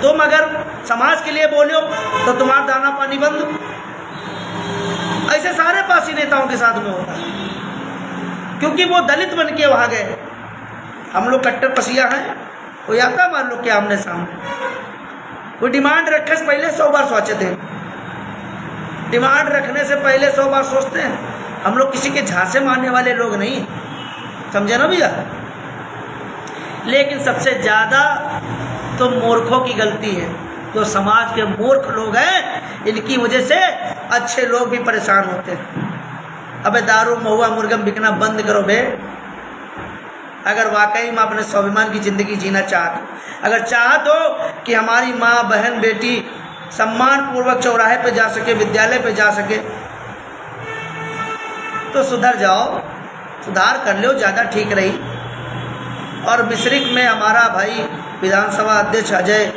तुम अगर समाज के लिए बोलो तो तुम्हारा दाना पानी बंद। ऐसे सारे पासी नेताओं के साथ में होता है, क्योंकि वो दलित बन के वहाँ गए। हम लोग कट्टर पसिया हैं, कोई आता मान लो क्या आमने सामने, कोई डिमांड रखने से पहले 100 बार सोचते हैं, डिमांड रखने से पहले 100 बार सोचते हैं। हम लोग किसी के झांसे मारने वाले लोग नहीं, समझे ना भैया। लेकिन सबसे ज़्यादा तो मूर्खों की गलती है, जो समाज के मूर्ख लोग हैं, इनकी वजह से अच्छे लोग भी परेशान होते हैं। अबे दारू महुआ मुर्गम बिकना बंद करो बे। अगर वाकई में अपने स्वाभिमान की ज़िंदगी जीना चाहते, अगर चाहत हो कि हमारी माँ बहन बेटी सम्मान पूर्वक चौराहे पे जा सके, विद्यालय पे जा सके, तो सुधर जाओ, सुधार कर लो, ज़्यादा ठीक रही। और मिश्रिक में हमारा भाई विधानसभा अध्यक्ष अजय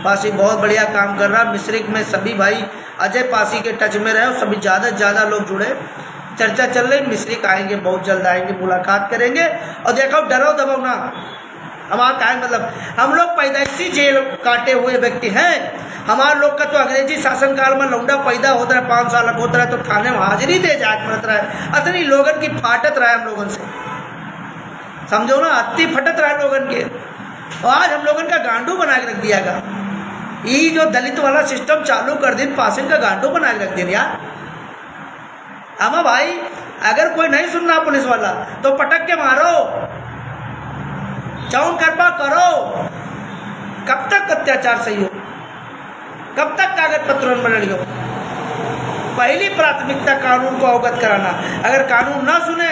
पासी बहुत बढ़िया काम कर रहा। मिश्रिक में सभी भाई अजय पासी के टच में रहे, सभी ज़्यादा से ज़्यादा लोग जुड़े। चर्चा चल रही, मिश्रिक आएंगे, बहुत जल्द आएंगे, मुलाकात करेंगे। और देखो डरो दबो ना, हमारा क्या मतलब, हम लोग पैदाइशी जेल काटे हुए व्यक्ति हैं। हमारे लोग का तो अंग्रेजी शासनकाल में लौंडा पैदा होता है, 5 साल होता है तो थाने में हाजिरी दे जाए पड़ता है। अतनी लोगन की फाटत रहा है हम लोगन से, समझो ना, अति फटत रहा है लोगन के। और आज हम लोगन का गांडू बना के रख दिया गा। ये जो दलित वाला सिस्टम चालू कर दिन, पासिंग का गांडू बना के रख दिन यार। हम भाई अगर कोई नहीं सुनना पुलिस वाला तो पटक के मारो, चौन करपा करो। कब तक अत्याचार सही हो, कब तक कागज पत्रों में लड़ियो। पहली प्राथमिकता कानून को अवगत कराना। अगर कानून ना सुने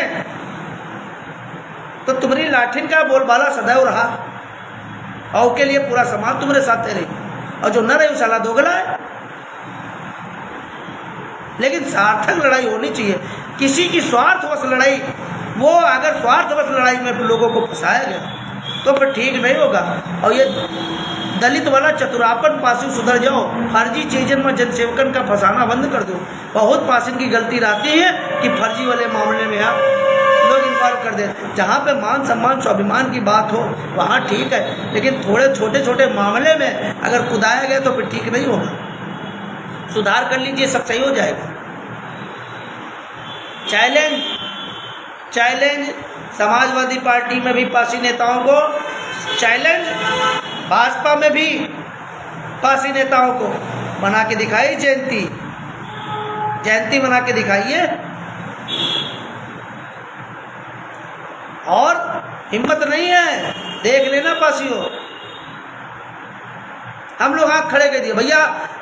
तो तुम्हारी लाठिन का बोलबाला सदैव रहा, और के लिए पूरा समाज तुम्हारे साथ रही, और जो न रही साला दोगला है। लेकिन सार्थक लड़ाई होनी चाहिए, किसी की स्वार्थवश लड़ाई, वो अगर स्वार्थवश लड़ाई में लोगों को फंसाया गया तो फिर ठीक नहीं होगा। और ये दलित वाला चतुरापन पासी सुधर जाओ, फर्जी चीजन में जनसेवकन का फंसाना बंद कर दो। बहुत पासिन की गलती रहती है कि फर्जी वाले मामले में आप लोग इन्वॉल्व कर देते। जहाँ पे मान सम्मान स्वाभिमान की बात हो वहाँ ठीक है, लेकिन थोड़े छोटे छोटे मामले में अगर कुदाया गया तो फिर ठीक नहीं होगा। सुधार कर लीजिए, सब सही हो जाएगा। चैलेंज चैलेंज समाजवादी पार्टी में भी पासी नेताओं को चैलेंज, भाजपा में भी पासी नेताओं को बना के दिखाई, जयंती बना के दिखाइए। और हिम्मत नहीं है, देख लेना पासियों, हम लोग हाथ खड़े कर दिए, भैया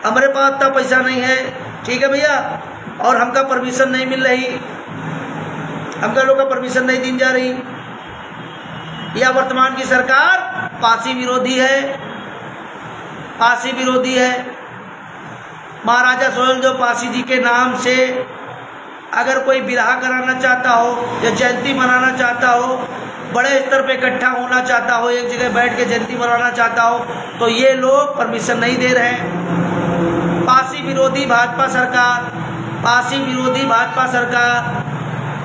हमारे पास इतना पैसा नहीं है, ठीक है भैया, और हमका परमिशन नहीं मिल रही, हमका लोग का परमिशन नहीं दी जा रही। या वर्तमान की सरकार पासी विरोधी है, पासी विरोधी है। महाराजा सोहेल जो पासी जी के नाम से अगर कोई विवाह कराना चाहता हो या जयंती मनाना चाहता हो, बड़े स्तर पे इकट्ठा होना चाहता हो, एक जगह बैठ के जयंती मनाना चाहता हो, तो ये लोग परमिशन नहीं दे रहे हैं। पासी विरोधी भाजपा सरकार, पासी विरोधी भाजपा सरकार।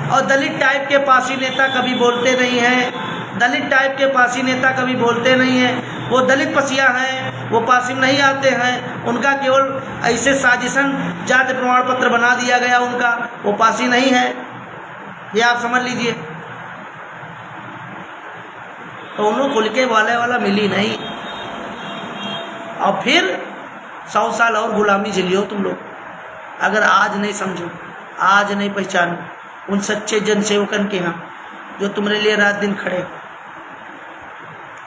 और दलित टाइप के पासी नेता कभी बोलते नहीं हैं, दलित टाइप के पासी नेता कभी बोलते नहीं हैं। वो दलित पसिया हैं, वो पासी में नहीं आते हैं, उनका केवल ऐसे साजिशन जाति प्रमाण पत्र बना दिया गया उनका, वो पासी नहीं है, ये आप समझ लीजिए। तो उन्होंने खुल के वाला मिली नहीं, और फिर 100 साल और गुलामी झेलियो तुम लोग। अगर आज नहीं समझो, आज नहीं पहचानो उन सच्चे जनसेवकन के यहाँ जो तुम्हारे लिए रात दिन खड़े,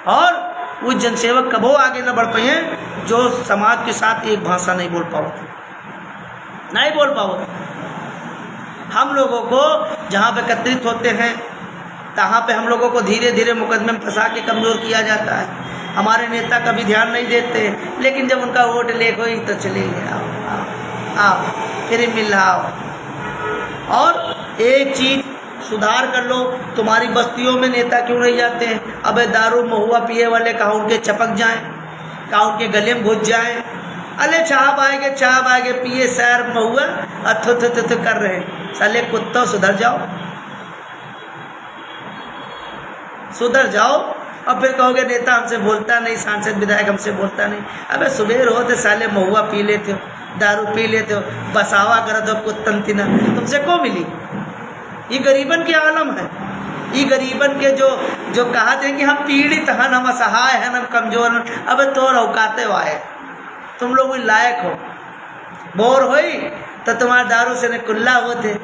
और वो जनसेवक कबो आगे न बढ़ पाए जो समाज के साथ एक भाषा नहीं बोल पाओ, नहीं बोल पाओ। हम लोगों को जहाँ पे एकत्रित होते हैं तहाँ पे हम लोगों को धीरे धीरे मुकदमे में फंसा के कमज़ोर किया जाता है। हमारे नेता कभी ध्यान नहीं देते, लेकिन जब उनका वोट ले कोई तो चले गए, आओ फिर मिल रहा हो। और एक चीज़ सुधार कर लो, तुम्हारी बस्तियों में नेता क्यों नहीं जाते हैं? अबे दारू महुआ पिए वाले कहाँ उनके चपक जाएं, कहाँ उनके गले में घुस जाएं। अले चाह आएगे पिए सैर महुआ अथो थो कर रहे हैं। साले कुत्तों सुधर जाओ, सुधर जाओ। और फिर कहोगे नेता हमसे बोलता नहीं, सांसद विधायक हमसे बोलता नहीं। अबे सुबेर हो तो साले महुआ पी लेते हो, दारू पी लेते हो, बसावा करते हो कुत्तन तिना, तुमसे को मिली? ये गरीबन के आलम है। ये गरीबन के जो कहते हैं कि हम पीड़ित हैं, हम असहाय हैं, हम कमजोर हैं। अब तो औकाते वाए, तुम लोग भी लायक हो। बोर होई तो तुम्हारे दारू से ने कुल्ला होते,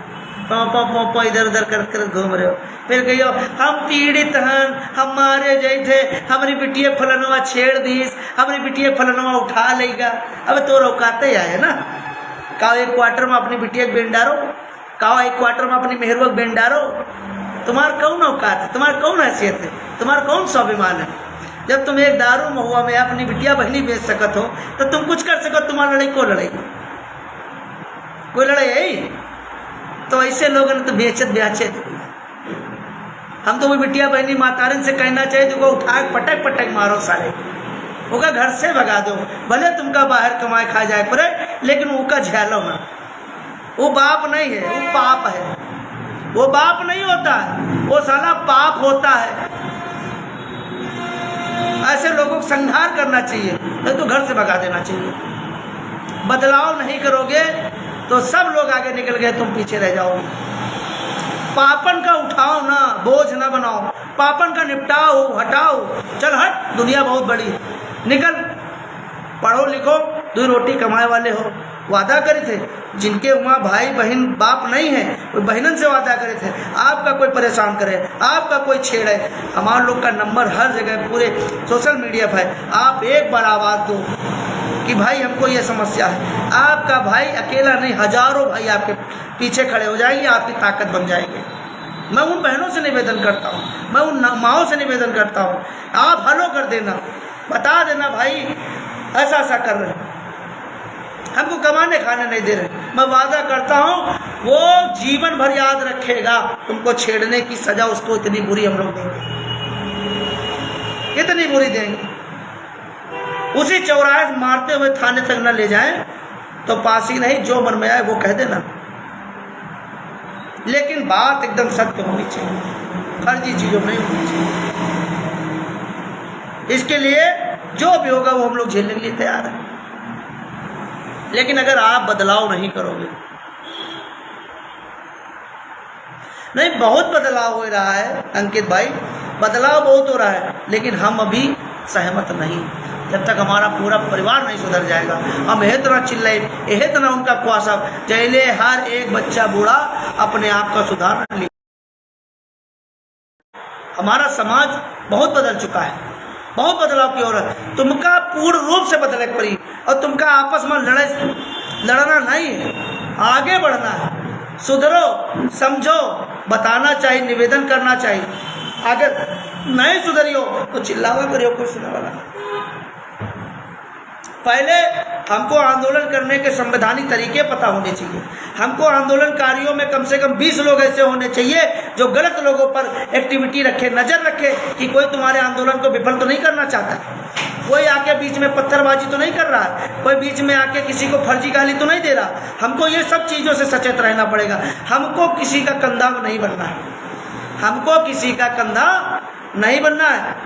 पौ इधर उधर कर घूम रहे हो। फिर कहियो हम पीड़ित हैं, हमारे जैसे हमारी बिटिया फलनवा छेड़ दीस, हमारी बिटिया फलनवा उठा लेगा। अब तो औकाते आए ना। कहो एक क्वार्टर में अपनी बिटिया बेन डारो, कहो एक क्वार्टर में अपनी मेहरुआ बेन डारो। तुम्हारा कौन औकात है? तुम्हारा कौन हैसियत है? तुम्हारा कौन स्वाभिमान है? जब तुम एक दारू महुआ में अपनी बिटिया बहनी बेच सकत हो तो तुम कुछ कर सको। तुम्हारा लड़ाई को लड़ाई, कोई लड़ाई है? तो ऐसे लोगों ने तो बेचत ब्याचत। हम तो वो बिटिया बहनी मातारन से कहना चाहिए तो उठा पटक पटक मारो सारे, उनका घर से भगा दो। भले तुमका बाहर कमाए खा जाए पड़े, लेकिन उनका झेलो ना। वो बाप नहीं है, वो पाप है। वो बाप नहीं होता है, वो साला पाप होता है। ऐसे लोगों को संहार करना चाहिए, नहीं तो घर से भगा देना चाहिए। बदलाव नहीं करोगे तो सब लोग आगे निकल गए, तुम पीछे रह जाओगे। पापन का उठाओ ना, बोझ ना बनाओ। पापन का निपटाओ, हटाओ। चल हट, दुनिया बहुत बड़ी है, निकल। पढ़ो लिखो, 2 रोटी कमाए वाले हो। वादा करे थे जिनके वहाँ भाई बहन बाप नहीं है, वो बहनन से वादा करे थे। आपका कोई परेशान करे, आपका कोई छेड़े, हमारे लोग का नंबर हर जगह पूरे सोशल मीडिया पर है। आप एक बार आवाज़ दो कि भाई हमको ये समस्या है। आपका भाई अकेला नहीं, हजारों भाई आपके पीछे खड़े हो जाएंगे, आपकी ताकत बन जाएंगे। मैं उन बहनों से निवेदन करता हूँ, मैं उन माओं से निवेदन करता हूँ, आप हलो कर देना, बता देना भाई ऐसा ऐसा कर रहे हैं, हमको कमाने खाने नहीं दे रहे। मैं वादा करता हूँ वो जीवन भर याद रखेगा। तुमको छेड़ने की सजा उसको इतनी बुरी हम लोग देंगे, इतनी बुरी देंगे। उसी चौराहे से मारते हुए थाने तक न ले जाएं तो पासी नहीं, जो मन में आए वो कह देना। लेकिन बात एकदम सत्य होनी चाहिए, फर्जी चीजों में नहीं होनी चाहिए। इसके लिए जो भी होगा वो हम लोग झेलने के लिए तैयार हैं। लेकिन अगर आप बदलाव नहीं करोगे, नहीं, बहुत बदलाव हो रहा है अंकित भाई, बदलाव बहुत हो रहा है, लेकिन हम अभी सहमत नहीं। जब तक हमारा पूरा परिवार नहीं सुधर जाएगा, हम यह तरह चिल्लाए, यह तरह उनका ख्वासा जैले हर एक बच्चा बूढ़ा अपने आप का सुधार ले। हमारा समाज बहुत बदल चुका है, बहुत बदलाव की ओर है। तुमका पूर्ण रूप से बदले पड़ी, और तुमका आपस में लड़ना नहीं है, आगे बढ़ना है। सुधरो, समझो, बताना चाहिए, निवेदन करना चाहिए। अगर नहीं सुधरियो तो चिल्लावा करियो, कोई सुनने वाला। पहले हमको आंदोलन करने के संवैधानिक तरीके पता होने चाहिए। हमको आंदोलनकारियों में कम से कम 20 लोग ऐसे होने चाहिए जो गलत लोगों पर एक्टिविटी रखे, नजर रखे कि कोई तुम्हारे आंदोलन को विफल तो नहीं करना चाहता, कोई आके बीच में पत्थरबाजी तो नहीं कर रहा है, कोई बीच में आके किसी को फर्जी गाली तो नहीं दे रहा। हमको ये सब चीज़ों से सचेत रहना पड़ेगा। हमको किसी का कंधा नहीं बनना है, हमको किसी का कंधा नहीं बनना है।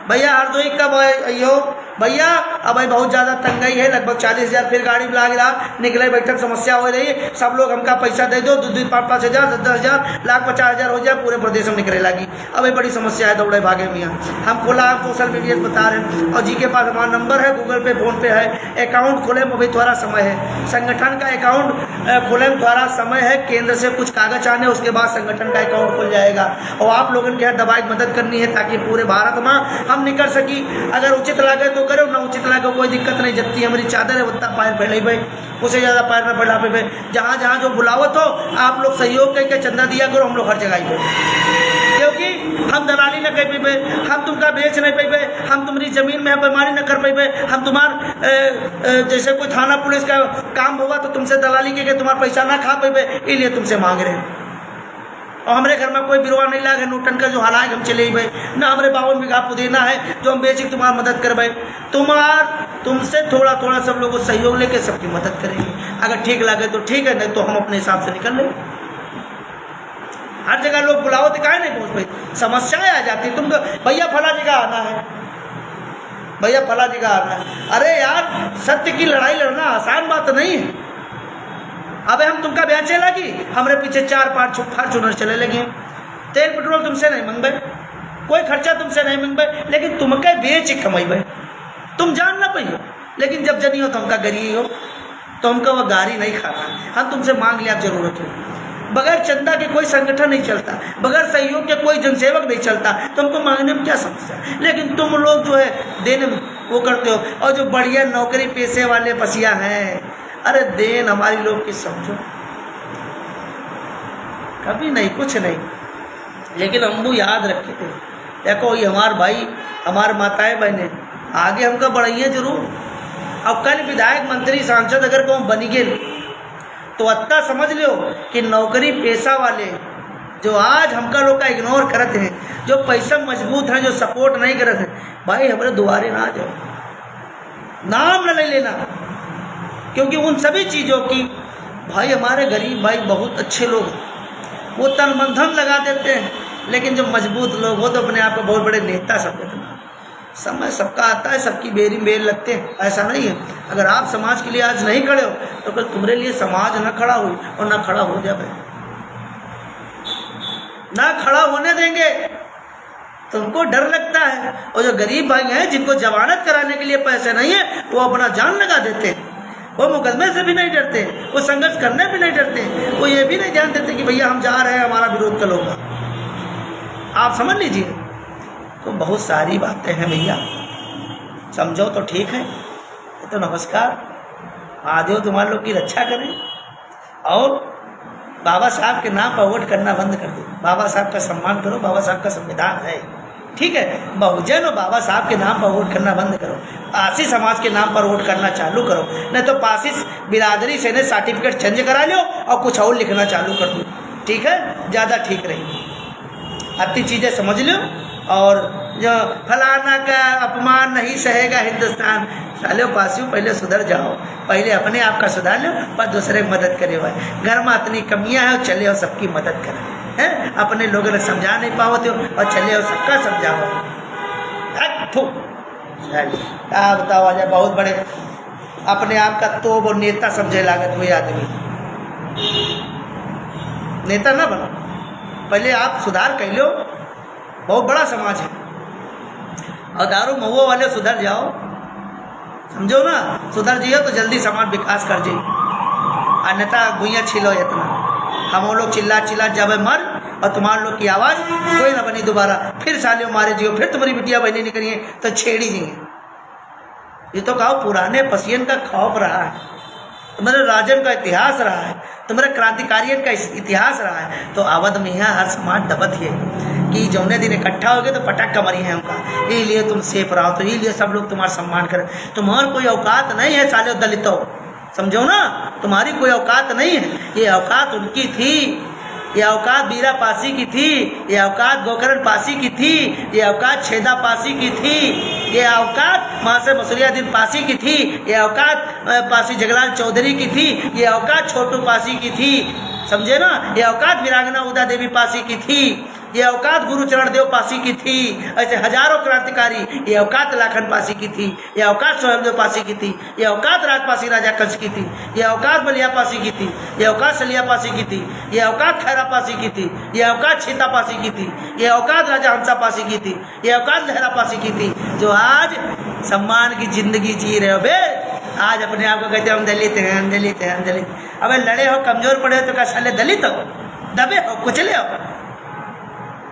भैया हरदोई कब आइयो भैया, अब भाई बहुत ज़्यादा तंगाई है, लगभग 40,000 फिर गाड़ी में लाग रहा, निकले बैठक समस्या हो रही है, सब लोग हमका पैसा दे दो, 2-5 हज़ार, 10,000, लाख 50,000 हो जाए, पूरे प्रदेश में निकले लगी। अब ये बड़ी समस्या है, दौड़े भागे मियाँ। हम खोला, आप सोशल मीडिया पर बता रहे हैं, और जी के पास हमारा नंबर है, गूगल पे फ़ोन पे है, अकाउंट खोले में अभी थोड़ा समय है, संगठन का अकाउंट खोले में थोड़ा समय है, केंद्र से कुछ कागज आने, उसके बाद संगठन का अकाउंट खुल जाएगा। और आप लोगों के यहाँ दवाई मदद करनी है ताकि पूरे भारत में हम निकल सकी। अगर उचित लागे तो करो, ना उचित लागे कोई दिक्कत नहीं। जत्ती हमारी चादर है उतना पैर फैले भाई, उसे ज़्यादा पैर न फैला पे। जहाँ जहाँ जो बुलावत हो आप लोग सहयोग करके चंदा दिया करो, हम लोग हर जगह पे, क्योंकि हम दलाली न कर पे, हम तुमका बेच नहीं पे, हम तुम्हारी ज़मीन में बेमारी न कर पे, हम तुम्हार जैसे कोई थाना पुलिस का काम होगा तो तुमसे दलाली के तुम्हारा पैसा ना खा पे, इसलिए तुमसे मांग रहे हैं। और हमारे घर में कोई बिरवा नहीं लागे नोटन का जो हालात हम चले भाई, ना हमारे 52 बीघा पुदीना है जो हम बेच के तुम्हारी मदद कर भाई। तुमसे थोड़ा थोड़ा सब लोगों को सहयोग लेके सबकी मदद करेंगे। अगर ठीक लगे तो ठीक है, नहीं तो हम अपने हिसाब से निकल लेंगे। हर जगह लोग बुलाओ तो काहे नहीं पहुँच पाए, समस्याएं आ जाती। तुमको भैया फला जगह आना है, भैया फला जगह आना है। अरे यार सत्य की लड़ाई लड़ना आसान बात नहीं है। अबे हम तुमका बयान चला कि हमारे पीछे 4-5 फॉर्च्यूनर चले लगे, तेल पेट्रोल तुमसे नहीं मंगबे, कोई खर्चा तुमसे नहीं मंगबे, लेकिन तुमके बेच कमाइबे, तुम जान ना पाइयो। लेकिन जब जनी हो तो हमका गरीब हो, तो हमका वह गाड़ी नहीं खाना, हम तुमसे मांग लिया जरूरत हो। बगैर चंदा के कोई संगठन नहीं चलता, बगैर सहयोग के कोई जनसेवक नहीं चलता, तुमको मांगने में क्या समस्या। लेकिन तुम लोग जो है देने में वो करते हो। और जो बढ़िया नौकरी पेशे वाले पसिया हैं, अरे देन हमारी लोग की समझो, कभी नहीं, कुछ नहीं। लेकिन हम याद रखे थे, देखो ये हमारे भाई, हमारे माताएं बहनें आगे हमका बढ़ाइए जरूर। अब कल विधायक मंत्री सांसद अगर को बनी गए तो अत्ता समझ लो कि नौकरी पेशा वाले जो आज हमका लोग का इग्नोर करते हैं, जो पैसा मजबूत हैं, जो सपोर्ट नहीं करते हैं, भाई हमारे दुआरे ना आ जाओ, नाम न ले लेना। क्योंकि उन सभी चीज़ों की भाई हमारे गरीब भाई बहुत अच्छे लोग हैं, वो तन मन धन लगा देते हैं। लेकिन जो मजबूत लोग वो तो अपने आप को बहुत बड़े नेता समझते हैं। समय सबका आता है, सबकी बेरी बेर लगते हैं, ऐसा नहीं है। अगर आप समाज के लिए आज नहीं खड़े हो तो कल तुम्हारे लिए समाज न खड़ा हो और न खड़ा हो जाए, ना खड़ा होने देंगे। तुमको डर लगता है, और जो गरीब भाई हैं जिनको जमानत कराने के लिए पैसे नहीं है, वो अपना जान लगा देते हैं, वो मुकदमे से भी नहीं डरते, वो संघर्ष करने भी नहीं डरते, वो ये भी नहीं ध्यान देते कि भैया हम जा रहे हैं, हमारा विरोध कल होगा। आप समझ लीजिए, तो बहुत सारी बातें हैं भैया, समझो तो ठीक है। तो नमस्कार, महादेव तुम्हारे लोग की रक्षा करें। और बाबा साहब के नाम पर वोट करना बंद कर दो, बाबा साहब का सम्मान करो, बाबा साहब का संविधान है, ठीक है। बहुजन और बाबा साहब के नाम पर वोट करना बंद करो, पासी समाज के नाम पर वोट करना चालू करो, नहीं तो पासी बिरादरी से ने सर्टिफिकेट चेंज करा लो और कुछ और लिखना चालू कर दो, ठीक है, ज़्यादा ठीक रहेगी। अच्छी चीज़ें समझ लो। और जो फलाना का अपमान नहीं सहेगा हिंदुस्तान, साले पासियों पहले सुधर जाओ, पहले अपने आप का सुधार लो, पर दूसरे की मदद करे। भाई घर में इतनी कमियां हैं, चले और सबकी मदद करें, हैं अपने लोगों ने समझा नहीं पाओते हो और चले और सबका समझाओ। क्या बताओ, आज बहुत बड़े अपने आप का तो वो नेता समझे लागत हुए आदमी, नेता ना बनो, पहले आप सुधार कर लो। बहुत बड़ा समाज है, और दारू महुआ वाले सुधर जाओ, समझो ना, सुधर जाइए तो जल्दी समाज विकास कर जाइए। अन्यथा भूया छिलो इतना, हम लोग चिल्ला चिल्ला जावे मर, और तुम्हारे लोग की आवाज़ कोई ना बनी दोबारा, फिर सालियों मारे जियो, फिर तुम्हारी बिटिया बहनी नहीं करिए तो छेड़ी जिए। ये तो कहो पुराने पसियन का खौफ रहा है, तुम्हारे राजन का इतिहास रहा है, तुम्हारे क्रांतिकारियन का इतिहास रहा है। तो अवध में यहाँ हर समाज दबत है कि जौने दिन इकट्ठा हो गए तो पटक का मरी है उनका, इसलिए तुम सेफ रहो, तो इसलिए सब लोग तुम्हारा सम्मान करें। तुम्हारा कोई औकात नहीं है साले दलितों, समझो ना, तुम्हारी कोई औकात नहीं है। ये औकात उनकी थी, ये औकात बीरा पासी की थी, ये औकात गोकरण पासी की थी, ये औकात छेदा पासी की थी, ये औकात मासे मसूरियादीन पासी की थी, ये औकात पासी जगलाल चौधरी की थी, ये औकात छोटू पासी की थी, समझे ना, ये औकात वीरांगना उदा देवी पासी की थी, ये औकात गुरुचरण देव पासी की थी। ऐसे हजारों क्रांतिकारी, ये औकात लाखन पासी की थी, ये औकात सोहेलदेव पासी की थी, ये औकात राजपासी राजा कंस की थी, ये औकात बलिया पासी की थी, ये औकात सलिया पासी की थी, ये औकात खैरा पासी की थी, ये औकात छीता पासी की थी, ये औकात राजा हंसा पासी की थी, ये औकात लहरा पासी की थी, जो आज सम्मान की जिंदगी जी रहे हो बे। आज अपने आप को कहते हो हम दलित हैं, हम दलित हैं, हम दलित। अबे लड़े हो, कमजोर पड़े हो तो क्या साले दलित हो, दबे हो, कुचले हो,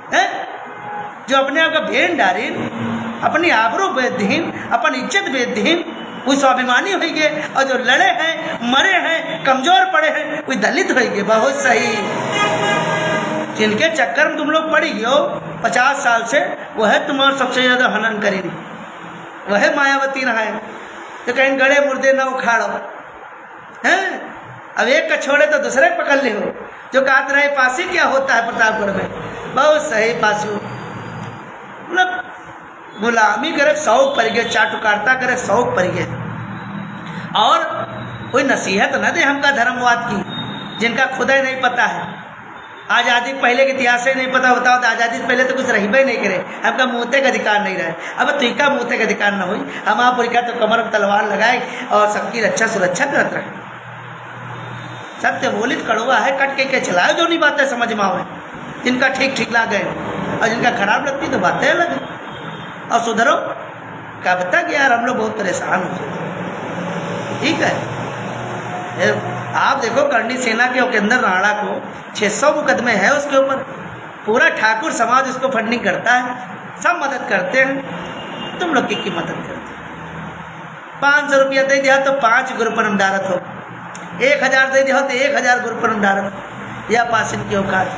हैं? जो अपने आप का भेन डारीन, अपनी आबरू बेदहीन, अपनी इज्जत बेदहीन, कोई स्वाभिमानी हो गए, और जो लड़े हैं, मरे हैं, कमजोर पड़े हैं, कोई दलित हो गए। बहुत सही, जिनके चक्कर में तुम लोग पड़ी गए 50 साल से, वह है तुम्हारा सबसे ज़्यादा हनन करेगी, वह मायावती रहा है, तो कहीं गड़े मुर्दे ना उखाड़ो, हैं? अब एक का छोड़े तो दूसरे पकड़ ले हो। जो कहते रहे पासी क्या होता है प्रतापगढ़ में, बहुत सही पासी, मतलब गुलामी करे शौक पर गए, चाटुकारिता करे शौक पर गए, और कोई नसीहत न दे हमका धर्मवाद की, जिनका खुदा ही नहीं पता है। आज़ादी पहले के इतिहास से नहीं पता होता तो आज़ादी से पहले तो कुछ रही नहीं करे, हमका मुँहते का अधिकार नहीं रहे। अब तुका मुँहते का अधिकार न हुई, हम आप का तो कमर में तलवार लगाए और सबकी रक्षा सुरक्षा करत रहे। सत्य बोलित कड़वा है, कट के चलाओ जो नहीं बातें समझ में आवे, जिनका ठीक ठीक लगे और जिनका खराब लगती तो बातें अलग है। और सुधरो कब तक यार, हम लोग बहुत परेशान हो गए। ठीक है, आप देखो करणी सेना के उपेंद्र राणा को 600 मुकदमे है उसके ऊपर, पूरा ठाकुर समाज उसको फंडिंग करता है, सब मदद करते हैं। तुम लोग की मदद करते हो। 500 रुपया दे दिया तो 5 ग्रुप नमदारत हो, 1000 दे दिया तो 1000 ग्रुप नमदारत। या पासिन की औकात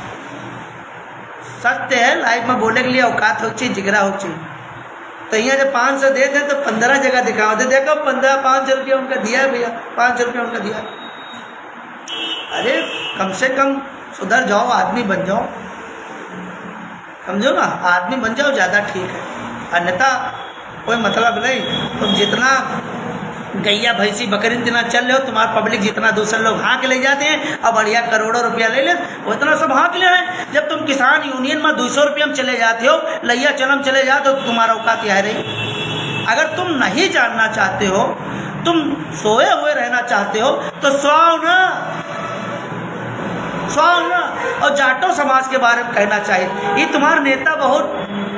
सत्य है, लाइफ में बोलने के लिए औकात हो चाहिए, जिगरा हो चाहिए। तो यहाँ जब 500 दे दें तो 15 जगह दिखाओ दे, देखो 500 रुपया उनका दिया भैया, 500 रुपया उनका दिया। अरे कम से कम सुधर जाओ, आदमी बन जाओ, समझो ना, आदमी बन जाओ ज़्यादा ठीक है। अन्यथा कोई मतलब नहीं। तुम जितना गैया भैंसी बकरी जितना चल रहे हो, तुम्हारा पब्लिक जितना दूसरे लोग हाँक ले जाते हैं और बढ़िया करोड़ों रुपया ले ले, उतना सब हाँक ले हैं। जब तुम किसान यूनियन में 200 रुपये में चले जाते हो, लैया चलम चले जाते हो, तो तुम्हारा औकात यह रही। अगर तुम नहीं जानना चाहते हो, तुम सोए हुए रहना चाहते हो तो स्वाओ ना। और जाटो समाज के बारे में कहना चाहिए, ये तुम्हारे नेता बहुत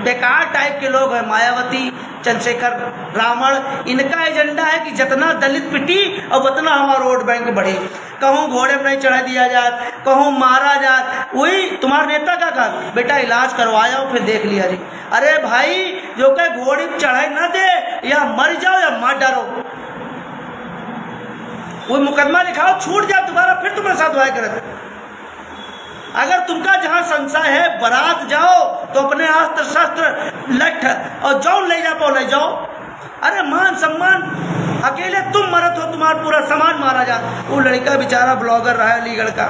बेकार टाइप के लोग हैं। मायावती, चंद्रशेखर, रावण, इनका एजेंडा है कि जितना दलित पिटी और उतना हमारा वोट बैंक बढ़े। कहूँ घोड़े पर नहीं चढ़ा दिया जाए, कहूँ मारा जाए, वही तुम्हारा नेता का कहा बेटा इलाज करवाया फिर देख लिया जी। अरे भाई जो कहे घोड़ी चढ़ाई ना दे, या मर जाओ या मर डरो, वो मुकदमा लिखाओ, छूट जाओ, दोबारा फिर तुम्हारे साथ वाय करते। अगर तुमका जहाँ संशय है बारात जाओ तो अपने अस्त्र शस्त्र लठ और जौन ले जा पाओ ले जाओ। अरे मान सम्मान, अकेले तुम मरत हो, तुम्हारा पूरा समाज मारा जा। वो लड़का बेचारा ब्लॉगर रहा है अलीगढ़ का,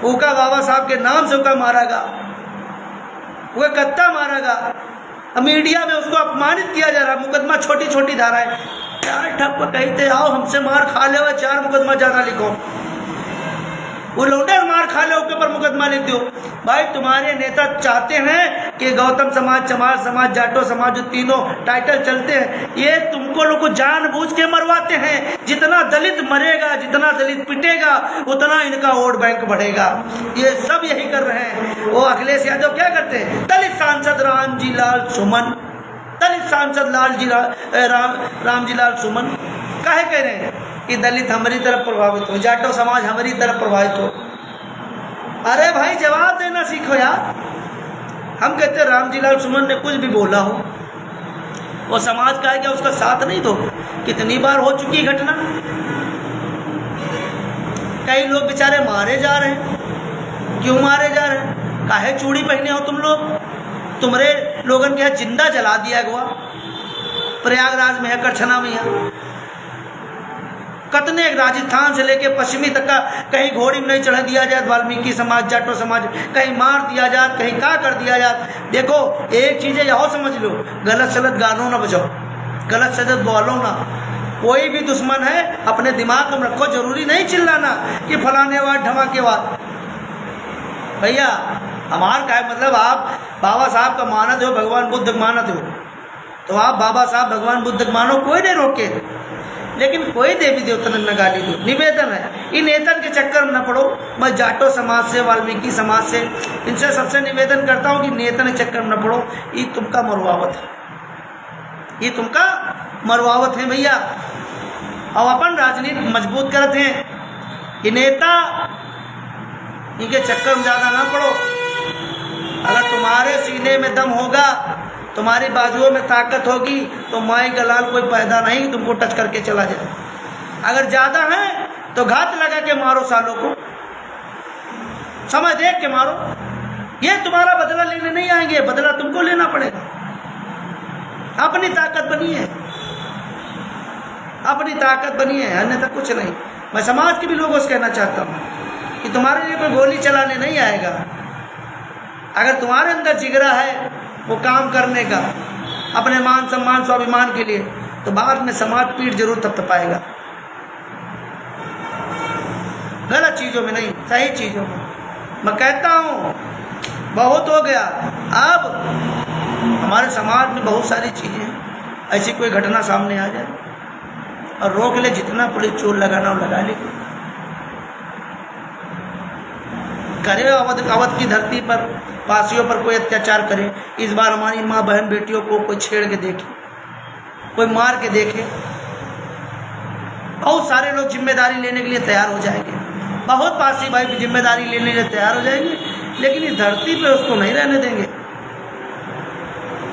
उसका बाबा साहब के नाम से उसका मारागा, वह कत्ता मारागा, मीडिया में उसको अपमानित किया जा रहा। मुकदमा छोटी छोटी धाराएं, यार ठप्प कहते आओ हमसे मार खा ले, 4 मुकदमा ज़्यादा लिखो, वो लौंडे मार खा ले उसके ऊपर मुकदमा लिख दो। भाई तुम्हारे नेता चाहते हैं कि गौतम समाज, चमार समाज, जाटो समाज, जो तीनों टाइटल चलते हैं, ये तुमको लोग को जानबूझ के मरवाते हैं। जितना दलित मरेगा, जितना दलित पिटेगा, उतना इनका वोट बैंक बढ़ेगा। ये सब यही कर रहे हैं। वो अखिलेश यादव क्या करते हैं, दलित सांसद रामजीलाल सुमन, दलित सांसद रामजीलाल सुमन काहे कह रहे हैं कि दलित हमारी तरफ प्रभावित हो, जाटो समाज हमारी तरफ प्रभावित हो। अरे भाई जवाब देना सीखो यार। हम कहते रामजीलाल सुमन ने कुछ भी बोला हो, वो समाज का है क्या उसका साथ नहीं दो? कितनी बार हो चुकी घटना, कई लोग बेचारे मारे जा रहे हैं। क्यों मारे जा रहे हैं? काहे चूड़ी पहने हो तुम लोग? तुम्हारे लोगन के यहाँ जिंदा जला दिया गया प्रयागराज में है, करछना में है, कतने राजस्थान से लेके पश्चिमी तक का, कहीं घोड़ी में नहीं चढ़ा दिया जाए वाल्मीकि समाज, जाटो समाज, कहीं मार दिया जाए, कहीं का कर दिया जाए। देखो एक चीज़ है, यहो समझ लो, गलत सलत गानों ना बजाओ, गलत सलत बोलो ना। कोई भी दुश्मन है अपने दिमाग में रखो, जरूरी नहीं चिल्लाना कि फलाने वाद धमाके वाद। भैया हमार का मतलब आप बाबा साहब का मानत हो, भगवान बुद्ध मानत हो, तो आप बाबा साहब भगवान बुद्ध मानो, कोई नहीं रोके, लेकिन कोई देवी देवता न गाली दो। निवेदन है, इन नेतन के चक्कर में न पड़ो। मैं जाटो समाज से, वाल्मीकि समाज से, इनसे सबसे निवेदन करता हूँ कि नेतन के चक्कर में न पड़ो। ये तुमका मरवावत है, ये तुमका मरवावत है भैया। और अपन राजनीति मजबूत करते हैं कि नेता इनके चक्कर में ज़्यादा ना पड़ो। अगर तुम्हारे सीने में दम होगा, तुम्हारी बाजुओं में ताकत होगी, तो माई गलाल कोई पैदा नहीं तुमको टच करके चला जाए। अगर ज़्यादा है तो घात लगा के मारो सालों को, समय देख के मारो। ये तुम्हारा बदला लेने नहीं आएंगे, बदला तुमको लेना पड़ेगा। अपनी ताकत बनी है, अपनी ताकत बनी है, अन्यथा कुछ नहीं। मैं समाज के भी लोगों से कहना चाहता हूँ कि तुम्हारे लिए कोई गोली चलाने नहीं आएगा। अगर तुम्हारे अंदर जिगरा है वो काम करने का, अपने मान सम्मान स्वाभिमान के लिए, तो बाद में समाज पीठ जरूर थपथपाएगा। गलत चीज़ों में नहीं, सही चीज़ों में। मैं कहता हूँ बहुत हो गया। अब हमारे समाज में बहुत सारी चीज़ें हैं, ऐसी कोई घटना सामने आ जाए और रोक ले, जितना पुलिस चोर लगाना हो लगा ले, करे अवध की धरती पर पासियों पर कोई अत्याचार करे। इस बार हमारी माँ बहन बेटियों को कोई छेड़ के देखे, कोई मार के देखे, बहुत सारे लोग जिम्मेदारी लेने के लिए तैयार हो जाएंगे, बहुत पासी भाई भी जिम्मेदारी लेने के लिए तैयार हो जाएंगे, लेकिन इस धरती पे उसको नहीं रहने देंगे।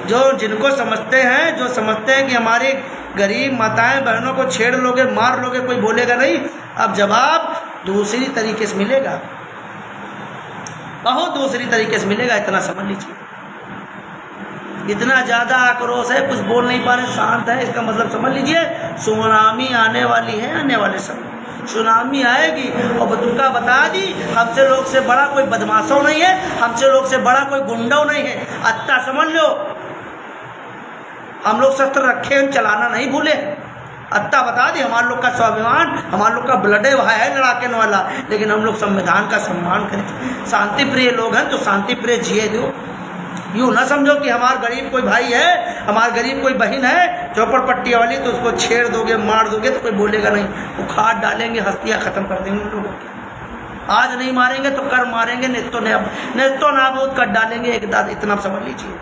जो जिनको समझते हैं, जो समझते हैं कि हमारी गरीब माताएं बहनों को छेड़ लोगे, मार लोगे, कोई बोलेगा नहीं, अब जवाब दूसरी तरीके से मिलेगा, बहुत दूसरी तरीके से मिलेगा, इतना समझ लीजिए। इतना ज़्यादा आक्रोश है, कुछ बोल नहीं पा रहे, शांत है, इसका मतलब समझ लीजिए सुनामी आने वाली है, आने वाले समय सुनामी आएगी। और बतुका बता दी, हमसे लोग से बड़ा कोई बदमाशों नहीं है, हमसे लोग से बड़ा कोई गुंडा नहीं है, अत्ता समझ लो। हम लोग शस्त्र रखे, हम चलाना नहीं भूले, अत्ता बता दी। हमारे लोग का स्वाभिमान, हमारे लोग का ब्लड है लड़ाके वाला, लेकिन हम लोग संविधान का सम्मान करें। शांति प्रिय लोग हैं तो शांति प्रिय जिए दो। यूँ ना समझो कि हमारा गरीब कोई भाई है, हमारा गरीब कोई बहन है चौपड़पट्टी वाली, तो उसको छेड़ दोगे, मार दोगे तो कोई बोलेगा नहीं, उखाड़ डालेंगे, हस्तियाँ ख़त्म कर देंगे लोगों की। आज नहीं मारेंगे तो कर मारेंगे, नेस्तो नाबूद कर डालेंगे एक दाद, इतना समझ लीजिए।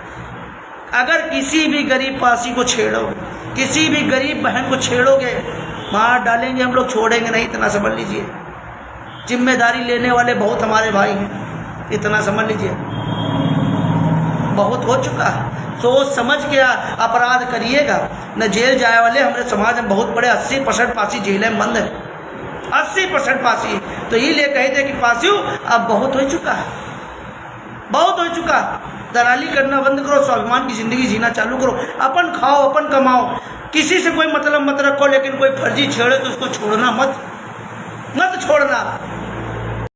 अगर किसी भी गरीब पासी को छेड़ोगे, किसी भी गरीब बहन को छेड़ोगे, मार डालेंगे हम लोग, छोड़ेंगे नहीं, इतना समझ लीजिए। जिम्मेदारी लेने वाले बहुत हमारे भाई हैं, इतना समझ लीजिए। बहुत हो चुका है, सोच समझ के अपराध करिएगा, न जेल जाए वाले हमारे समाज में बहुत बड़े 80% पासी जेल में बंद है, 80% पासी। तो ये ले कहे थे कि पासियों अब बहुत हो चुका है, बहुत हो चुका है, दलाली करना बंद करो, स्वाभिमान की ज़िंदगी जीना चालू करो, अपन खाओ, अपन कमाओ, किसी से कोई मतलब मत रखो, लेकिन कोई फर्जी छेड़े तो उसको छोड़ना मत छोड़ना।